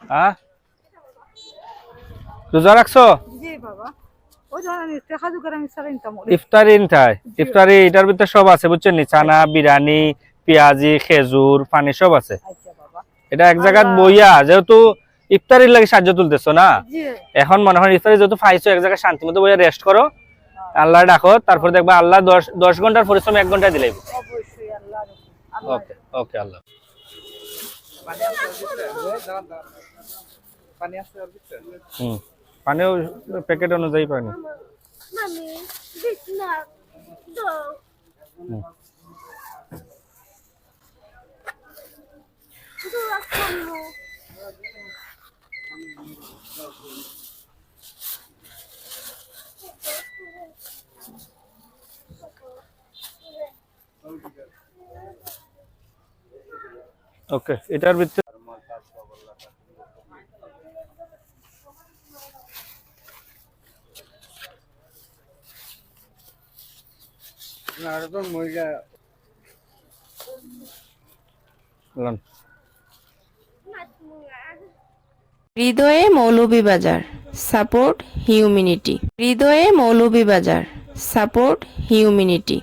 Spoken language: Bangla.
হ্যাঁ রোজা রাখছো? জি বাবা, ওই ধরনের খাজু করে আমি সারা নিতাম। ইফতারি নিতাই, ইফতারি এটার ভিতরে সব আছে বুঝছেন নি, চানা বিরিয়ানি পেঁয়াজি খেজুর পানি সব আছে। আচ্ছা বাবা, এটা এক জায়গায় বইয়া যেহেতু ইফতারির লাগে সাহায্য তুলতেছো না, জি এখন মনে হয় ইফতারি যেহেতু পাইছো এক জায়গায় শান্তি মতো বইয়া রেস্ট করো, আল্লাহ ডাকো, তারপর দেখবা আল্লাহ 10 ঘন্টার পরিশ্রম 1 ঘন্টায় দিলেই। অবশ্যই আল্লাহ ওকে ওকে আল্লাহ। হুম পানিও প্যাকেট অনুযায়ী পানি। Mami, this not dog. Hmm, Do a combo. ওকে এটার ভিতরে লন। হৃদয়ে মৌলভীবাজার, সাপোর্ট হিউম্যানিটি। হৃদয়ে মৌলভীবাজার, সাপোর্ট হিউম্যানিটি।